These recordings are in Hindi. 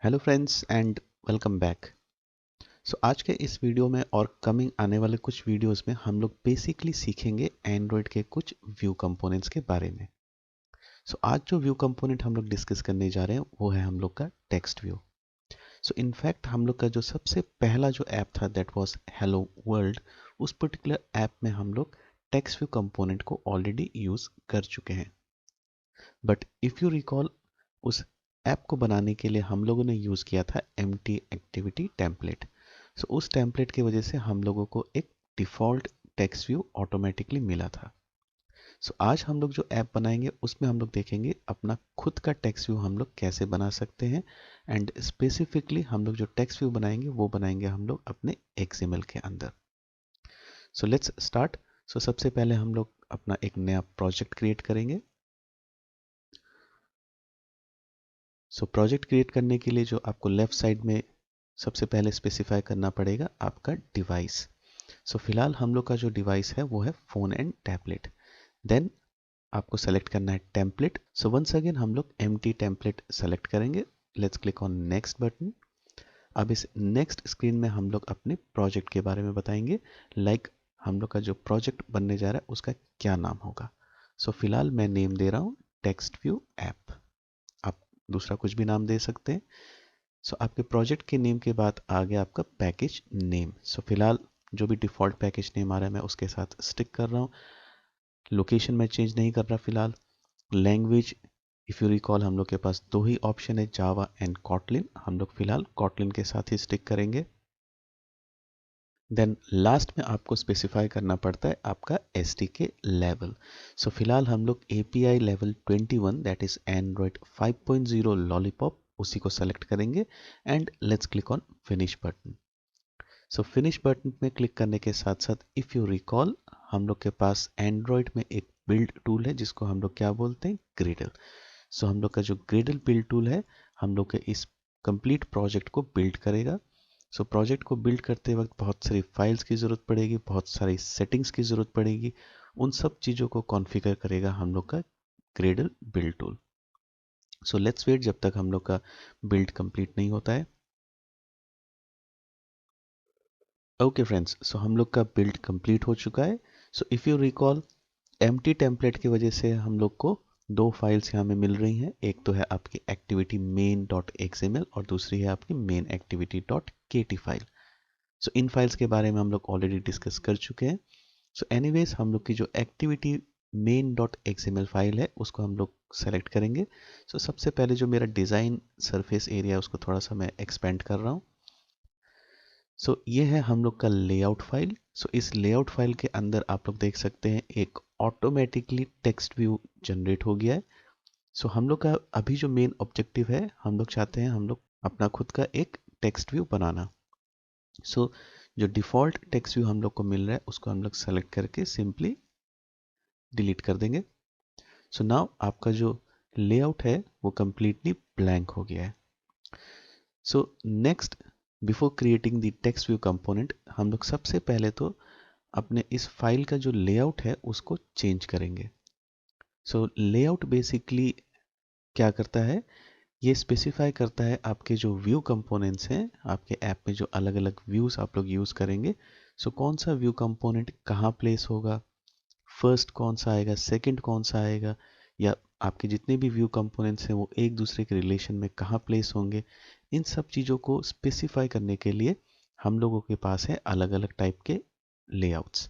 Hello friends and welcome back. So आज के इस वीडियो में और कमिंग आने वाले कुछ वीडियोस में हम लोग बेसिकली सीखेंगे एंड्रॉयड के कुछ व्यू कंपोनेंट्स के बारे में। सो आज जो व्यू कंपोनेंट हम लोग डिस्कस करने जा रहे हैं वो है हम लोग का टेक्स्ट व्यू। सो इनफैक्ट हम लोग का जो सबसे पहला जो ऐप था दैट वाज हेलो वर्ल्ड, उस पर्टिकुलर ऐप में हम लोग टेक्स्ट व्यू कंपोनेंट को ऑलरेडी यूज कर चुके हैं। बट इफ यू रिकॉल, उस ऐप को बनाने के लिए हम लोगों ने यूज किया था एम्प्टी एक्टिविटी टेम्पलेट। सो उस टेम्पलेट की वजह से हम लोगों को एक डिफॉल्ट टेक्स्ट व्यू ऑटोमेटिकली मिला था। सो आज हम लोग जो ऐप बनाएंगे उसमें हम लोग देखेंगे अपना खुद का टेक्स्ट व्यू हम लोग कैसे बना सकते हैं। एंड स्पेसिफिकली हम लोग जो टेक्स्ट व्यू बनाएंगे वो बनाएंगे हम लोग अपने XML के अंदर। So let's start. सो सबसे पहले हम लोग अपना एक नया प्रोजेक्ट क्रिएट करेंगे। सो प्रोजेक्ट क्रिएट करने के लिए जो आपको लेफ्ट साइड में सबसे पहले स्पेसिफाई करना पड़ेगा आपका डिवाइस। सो फिलहाल हम लोग का जो डिवाइस है वो है फोन एंड टैबलेट। देन आपको सेलेक्ट करना है टेम्पलेट। सो वंस अगेन हम लोग एम्प्टी टेम्पलेट सेलेक्ट करेंगे। Let's click on next button. अब इस नेक्स्ट स्क्रीन में हम लोग अपने प्रोजेक्ट के बारे में बताएंगे, लाइक हम लोग का जो प्रोजेक्ट बनने जा रहा है उसका क्या नाम होगा। सो फिलहाल मैं नेम दे रहा हूँ टेक्स्ट व्यू ऐप। आप दूसरा कुछ भी नाम दे सकते हैं। सो आपके प्रोजेक्ट के नेम के बाद आ गया आपका पैकेज नेम। सो फिलहाल जो भी डिफॉल्ट पैकेज नेम आ रहा है मैं उसके साथ स्टिक कर रहा हूँ। लोकेशन में चेंज नहीं कर रहा फिलहाल। लैंग्वेज, इफ़ यू रिकॉल हम लोग के पास दो ही ऑप्शन है, जावा एंड कॉटलिन। हम लोग फिलहाल कॉटलिन के साथ ही स्टिक करेंगे। देन लास्ट में आपको स्पेसिफाई करना पड़ता है आपका SDK लेवल। सो फिलहाल हम लोग API level 21 that is Android 5.0 lollipop उसी को सेलेक्ट करेंगे। And let's click on finish button. So finish button में क्लिक करने के साथ साथ इफ़ यू रिकॉल हम लोग के पास एंड्रॉयड में एक बिल्ड टूल है जिसको हम लोग क्या बोलते हैं, ग्रिडल। सो हम लोग का जो ग्रिडल बिल्ड टूल है हम लोग के इस कंप्लीट प्रोजेक्ट को बिल्ड करेगा। सो प्रोजेक्ट को बिल्ड करते वक्त बहुत सारी फाइल्स की ज़रूरत पड़ेगी, बहुत सारी सेटिंग्स की ज़रूरत पड़ेगी। उन सब चीज़ों को कॉन्फ़िगर करेगा हम लोग का Gradle build tool. So let's wait जब तक हम लोग का बिल्ड कंप्लीट नहीं होता है। ओके फ्रेंड्स, सो हम लोग का बिल्ड कंप्लीट हो चुका है। So if you recall, empty template की वजह से हम लोग को दो फाइल्स यहाँ में मिल रही हैं। एक तो है आपकी एक्टिविटी मेन डॉट XML और दूसरी है आपकी main activity dot KT file. So इन फाइल्स के बारे में हम लोग ऑलरेडी डिस्कस कर चुके हैं। सो एनीवेज हम लोग की जो activity main dot XML file है उसको हम लोग सेलेक्ट करेंगे। सो सबसे पहले जो मेरा डिज़ाइन सरफेस एरिया है उसको थोड़ा सा मैं एक्सपेंड कर रहा हूँ। सो ये है हम लोग का लेआउट फाइल। सो इस लेआउट फाइल के अंदर आप लोग देख सकते हैं एक ऑटोमेटिकली टेक्स्ट व्यू जनरेट हो गया है। सो हम लोग का अभी जो मेन ऑब्जेक्टिव है, हम लोग चाहते हैं हम लोग अपना खुद का एक टेक्स्ट व्यू बनाना। सो जो डिफ़ॉल्ट टेक्स्ट व्यू हम लोग को मिल रहा है उसको हम लोग सेलेक्ट करके सिंपली डिलीट कर देंगे। सो नाउ आपका जो लेआउट है वो कंप्लीटली ब्लैंक हो गया है। So next, before creating the text view component, हम लोग सबसे पहले तो अपने इस फाइल का जो लेआउट है उसको चेंज करेंगे। सो लेआउट बेसिकली क्या करता है, ये स्पेसिफाई करता है आपके जो व्यू कंपोनेंट्स हैं आपके ऐप में, जो अलग अलग व्यूज़ आप लोग यूज़ करेंगे। सो कौन सा व्यू कंपोनेंट कहाँ प्लेस होगा, फर्स्ट कौन सा आएगा, सेकंड कौन सा आएगा, या आपके जितने भी व्यू कंपोनेंट्स हैं वो एक दूसरे के रिलेशन में कहाँ प्लेस होंगे। इन सब चीज़ों को स्पेसिफाई करने के लिए हम लोगों के पास है अलग अलग टाइप के लेआउट्स।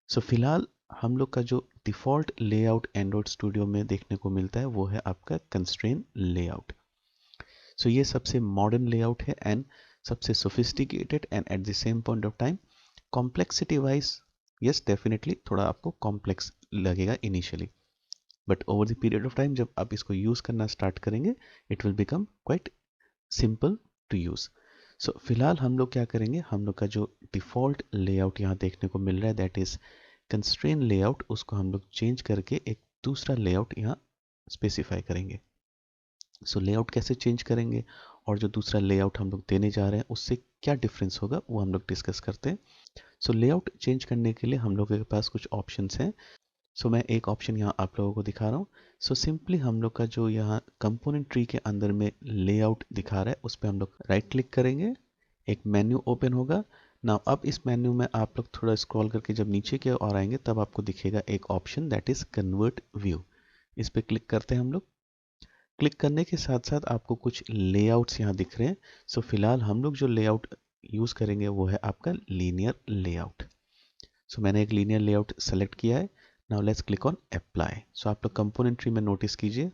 सो फिलहाल हम लोग का जो डिफ़ॉल्ट लेआउट एंड्रॉयड स्टूडियो में देखने को मिलता है वो है आपका कंस्ट्रेन लेआउट। सो ये सबसे मॉडर्न लेआउट है एंड सबसे sophisticated and at the same point of time complexity wise, yes definitely थोड़ा आपको कॉम्प्लेक्स लगेगा initially, but over the period of time जब आप इसको यूज़ करना स्टार्ट करेंगे it will become quite simple to use. So फिलहाल हम लोग क्या करेंगे, हम लोग का जो डिफ़ॉल्ट लेआउट यहाँ देखने को मिल रहा है दैट इज़ कंस्ट्रेन लेआउट, उसको हम लोग चेंज करके एक दूसरा लेआउट यहाँ स्पेसिफाई करेंगे। सो लेआउट कैसे चेंज करेंगे और जो दूसरा लेआउट हम लोग देने जा रहे हैं उससे क्या डिफरेंस होगा वो हम लोग डिस्कस करते हैं। सो लेआउट चेंज करने के लिए हम लोगों के पास कुछ ऑप्शंस हैं। सो मैं एक ऑप्शन यहाँ आप लोगों को दिखा रहा हूँ। सो सिंपली हम लोग का जो यहाँ कंपोनेंट ट्री के अंदर में लेआउट दिखा रहा है उस पर हम लोग राइट क्लिक करेंगे, एक मेन्यू ओपन होगा ना। अब इस मेन्यू में आप लोग थोड़ा स्क्रॉल करके जब नीचे की ओर आएंगे तब आपको दिखेगा एक option that is convert view. इस पर क्लिक करते हैं हम लोग। क्लिक करने के साथ साथ आपको कुछ लेआउट्स यहाँ दिख रहे हैं। सो फिलहाल हम लोग जो लेआउट यूज करेंगे वो है आपका लीनियर लेआउट। सो मैंने एक लीनियर लेआउट सेलेक्ट किया है। Now let's click on apply. So आप लोग कंपोनेंट ट्री में नोटिस कीजिए,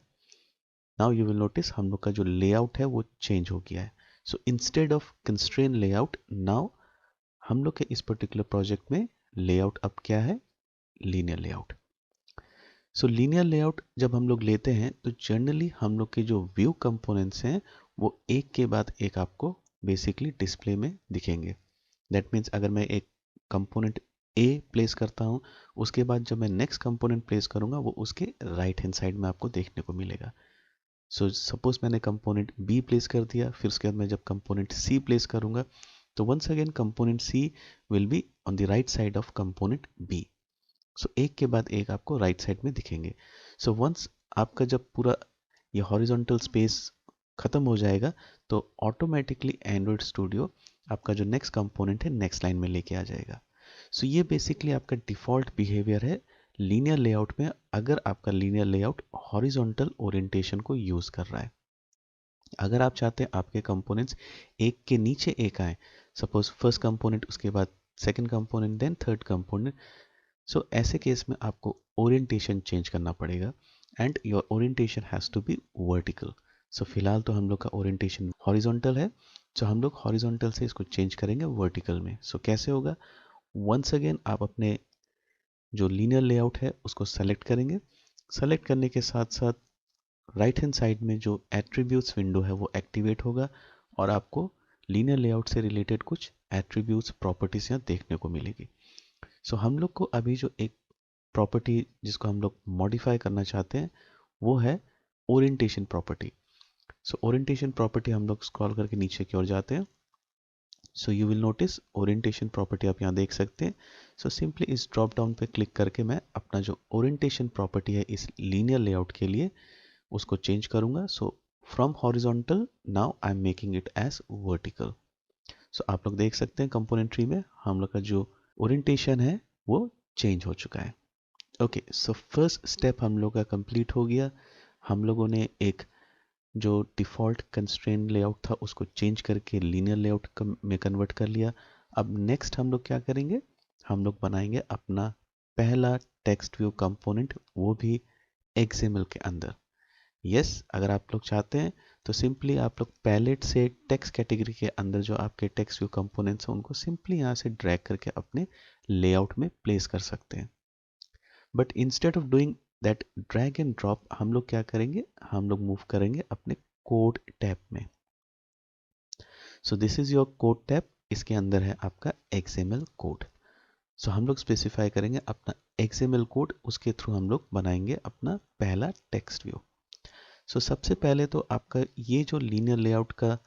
नाउ यू विल नोटिस हम लोग का जो लेआउट है वो चेंज हो गया है। So instead of constraint layout, now हम लोग के इस पर्टिकुलर प्रोजेक्ट में लेआउट अब क्या है, लीनियर लेआउट। सो लीनियर लेआउट जब हम लोग लेते हैं तो जनरली हम लोग के जो व्यू कंपोनेंट्स हैं वो एक के बाद एक आपको बेसिकली डिस्प्ले में दिखेंगे। दैट मीन्स अगर मैं एक कंपोनेंट ए प्लेस करता हूँ, उसके बाद जब मैं नेक्स्ट कंपोनेंट प्लेस करूँगा वो उसके राइट हैंड साइड में आपको देखने को मिलेगा। सो सपोज मैंने कंपोनेंट बी प्लेस कर दिया, फिर उसके बाद मैं जब कंपोनेंट सी प्लेस करूँगा तो once again component C will be on the right side of component B. So एक के बाद एक आपको राइट साइड में दिखेंगे। सो वंस आपका जब पूरा ये हॉरिजॉन्टल स्पेस खत्म हो जाएगा तो ऑटोमेटिकली एंड्रॉइड स्टूडियो आपका जो नेक्स्ट कंपोनेंट है नेक्स्ट लाइन में लेके आ जाएगा। सो ये बेसिकली आपका डिफॉल्ट बिहेवियर है लीनियर लेआउट में, अगर आपका लीनियर लेआउट हॉरिजॉन्टल ओरिएंटेशन को यूज कर रहा है। अगर आप चाहते हैं आपके कंपोनेंट्स एक के नीचे एक आए, सपोज फर्स्ट कंपोनेंट उसके बाद second component then third component, so ऐसे केस में आपको ओरिएंटेशन चेंज करना पड़ेगा and your orientation has to be vertical. So फिलहाल तो हम लोग का ओरिएंटेशन हॉरिजॉन्टल है, तो हम लोग हॉरिजॉन्टल से इसको चेंज करेंगे वर्टिकल में। सो कैसे होगा, वंस अगेन आप अपने जो लीनियर लेआउट है उसको सेलेक्ट करेंगे। सेलेक्ट करने के साथ साथ राइट हैंड साइड में जो एट्रीब्यूट्स विंडो है वो एक्टिवेट होगा और आपको लीनियर लेआउट से रिलेटेड कुछ एट्रीब्यूट्स प्रॉपर्टीज यहाँ देखने को मिलेगी। सो हम लोग को अभी जो एक प्रॉपर्टी जिसको हम लोग मॉडिफाई करना चाहते हैं वो है ओरिएंटेशन प्रॉपर्टी। सो ओरिएंटेशन प्रॉपर्टी हम लोग स्क्रॉल करके नीचे की ओर जाते हैं। So you will notice orientation property आप यहाँ देख सकते हैं। सो सिंपली इस ड्रॉप डाउन पे क्लिक करके मैं अपना जो ओरिएंटेशन प्रॉपर्टी है इस लीनियर लेआउट के लिए उसको चेंज करूंगा। So from horizontal now I am making it as vertical. So आप लोग देख सकते हैं कंपोनेंट ट्री में हम लोग का जो ओरिएंटेशन है वो चेंज हो चुका है। ओके, सो फर्स्ट स्टेप हम लोग का कंप्लीट हो गया। हम लोगों ने एक जो डिफ़ॉल्ट कंस्ट्रेन लेआउट था उसको चेंज करके लीनियर लेआउट में कन्वर्ट कर लिया। अब नेक्स्ट हम लोग क्या करेंगे, हम लोग बनाएंगे अपना पहला टेक्स्ट व्यू कंपोनेंट, वो भी XML के अंदर। यस, अगर आप लोग चाहते हैं तो सिंपली आप लोग पैलेट से टेक्स्ट कैटेगरी के अंदर जो आपके टेक्स्ट व्यू कंपोनेंट्स हैं उनको सिंपली यहाँ से ड्रैग करके अपने लेआउट में प्लेस कर सकते हैं। But instead of doing that drag and drop हम लोग क्या करेंगे, हम लोग मूव करेंगे अपने कोड टैब में। So this is your code tab, इसके अंदर है आपका XML कोड। सो हम लोग स्पेसिफाई करेंगे अपना XML कोड, उसके थ्रू हम लोग बनाएंगे अपना पहला टेक्स्ट व्यू। सो सबसे पहले तो आपका ये जो लीनियर लेआउट का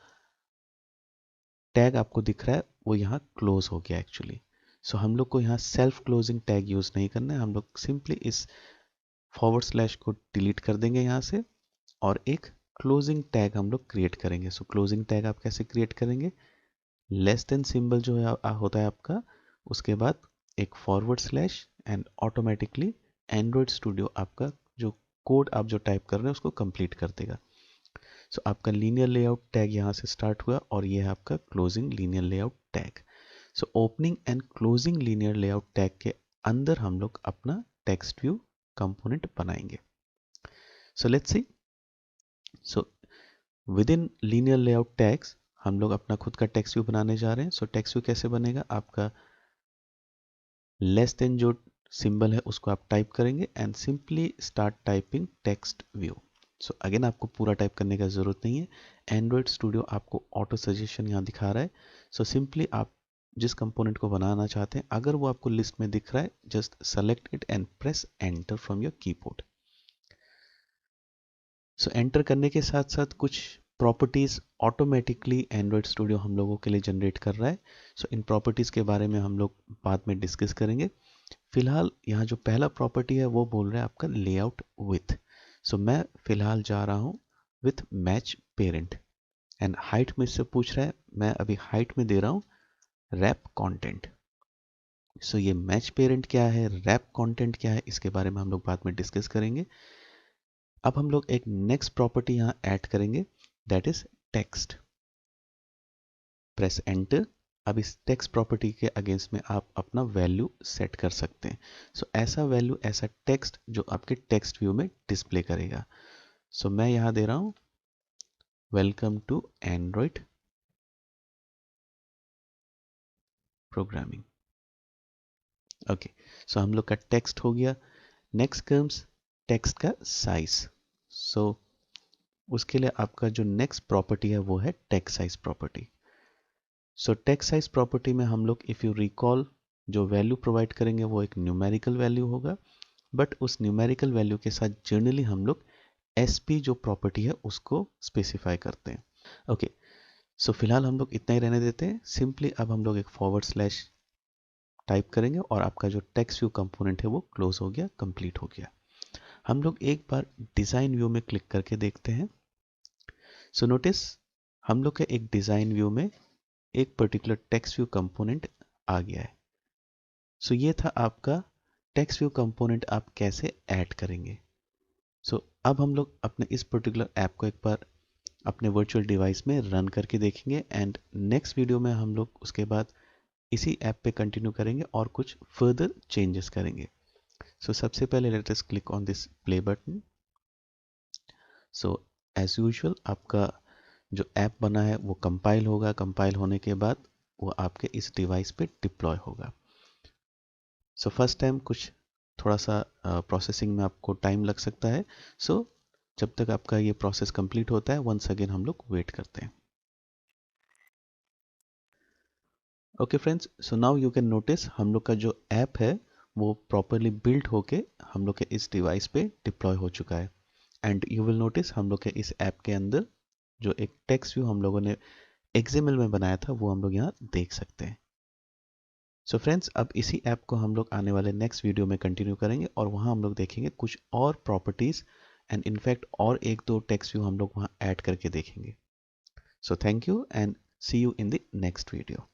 टैग आपको दिख रहा है वो यहाँ क्लोज हो गया एक्चुअली। सो हम लोग को यहाँ सेल्फ क्लोजिंग टैग यूज नहीं करना है, हम लोग सिंपली इस फॉरवर्ड स्लैश को डिलीट कर देंगे यहाँ से और एक क्लोजिंग टैग हम लोग क्रिएट करेंगे। सो क्लोजिंग टैग आप कैसे क्रिएट करेंगे, लेस देन सिंबल जो है होता है आपका, उसके बाद एक forward slash and automatically Android studio आपका जो कोड आप जो टाइप कर रहे हैं उसको कंप्लीट कर देगा। सो आपका लीनियर लेआउट टैग यहाँ से स्टार्ट हुआ और ये है आपका closing linear layout tag. So opening and closing linear layout tag के अंदर हम लोग अपना टेक्स्ट व्यू कंपोनेंट बनाएंगे। So let's see, so with in linear layout tags हम लोग अपना खुद का टेक्स्ट व्यू बनाने जा रहे हैं। सो टेक्स्ट व्यू कैसे बनेगा, आपका लेस देन जो सिंबल है उसको आप टाइप करेंगे and simply start typing text view. So again आपको पूरा टाइप करने का ज़रूरत नहीं है, एंड्रॉयड स्टूडियो आपको ऑटो सजेशन यहाँ दिखा रहा है। सो सिंपली आप जिस कंपोनेंट को बनाना चाहते हैं अगर वो आपको लिस्ट में दिख रहा है just select it and press enter from your keyboard. So enter करने के साथ साथ कुछ प्रॉपर्टीज़ ऑटोमेटिकली एंड्रॉयड स्टूडियो हम लोगों के लिए जनरेट कर रहा है। सो इन प्रॉपर्टीज़ के बारे में हम लोग बाद में डिस्कस करेंगे। फिलहाल यहाँ जो पहला प्रॉपर्टी है वो बोल रहा है आपका लेआउट विथ। सो मैं फिलहाल जा रहा हूँ with match parent and height में से पूछ रहा है, मैं अभी हाइट में दे रहा हूँ रैप कंटेंट। सो ये मैच पेरेंट क्या है, रैप कंटेंट क्या है, इसके बारे में हम लोग बाद में डिस्कस करेंगे। अब हम लोग एक नेक्स्ट प्रॉपर्टी यहाँ ऐड करेंगे, that is text. Press enter. अब इस टेक्स्ट प्रॉपर्टी के अगेंस्ट में आप अपना वैल्यू सेट कर सकते हैं। सो ऐसा वैल्यू, ऐसा टेक्स्ट जो आपके टेक्स्ट व्यू में डिस्प्ले करेगा। सो मैं यहाँ दे रहा हूँ welcome to Android programming. Okay, so हम लोग का टेक्स्ट हो गया। नेक्स्ट कम्स टेक्स्ट का साइज। सो उसके लिए आपका जो नेक्स्ट प्रॉपर्टी है वो है text size property. So text size property में हम लोग, इफ यू रिकॉल, जो वैल्यू प्रोवाइड करेंगे वो एक न्यूमेरिकल वैल्यू होगा, बट उस न्यूमेरिकल वैल्यू के साथ जनरली हम लोग एसपी जो प्रॉपर्टी है उसको स्पेसिफाई करते हैं। ओके, सो फिलहाल हम लोग इतना ही रहने देते हैं। सिंपली अब हम लोग एक फॉरवर्ड स्लैश टाइप करेंगे और आपका जो टेक्स्ट व्यू कंपोनेंट है वो क्लोज हो गया, कंप्लीट हो गया। हम लोग एक बार डिजाइन व्यू में क्लिक करके देखते हैं। सो नोटिस हम लोग के एक डिजाइन व्यू में एक पर्टिकुलर टेक्स्ट व्यू कंपोनेंट आ गया है। सो ये था आपका टेक्स्ट व्यू कंपोनेंट, आप कैसे ऐड करेंगे। सो अब हम लोग अपने इस पर्टिकुलर ऐप को एक बार अपने वर्चुअल डिवाइस में रन करके देखेंगे एंड नेक्स्ट वीडियो में हम लोग उसके बाद इसी ऐप पे कंटिन्यू करेंगे और कुछ फर्दर चेंजेस करेंगे। सो सबसे पहले let us click on this play button. So as usual आपका जो ऐप बना है वो कंपाइल होगा, कंपाइल होने के बाद वो आपके इस डिवाइस पे डिप्लॉय होगा। सो फर्स्ट टाइम कुछ थोड़ा सा प्रोसेसिंग में आपको टाइम लग सकता है। सो जब तक आपका ये प्रोसेस कंप्लीट होता है, वंस अगेन हम लोग वेट करते हैं। Okay friends, so now you can notice हम लोग का जो ऐप है वो प्रॉपरली बिल्ड होके हम लोग के इस डिवाइस पे डिप्लॉय हो चुका है। एंड यू विल नोटिस हम लोग के इस ऐप के अंदर जो एक टेक्स्ट व्यू हम लोगों ने एक्सएमएल में बनाया था वो हम लोग यहाँ देख सकते हैं। सो फ्रेंड्स, अब इसी ऐप को हम लोग आने वाले नेक्स्ट वीडियो में कंटिन्यू करेंगे और वहाँ हम लोग देखेंगे कुछ और प्रॉपर्टीज एंड इनफैक्ट और एक दो टेक्स्ट व्यू हम लोग वहाँ ऐड करके देखेंगे। So thank you and see you in the next video.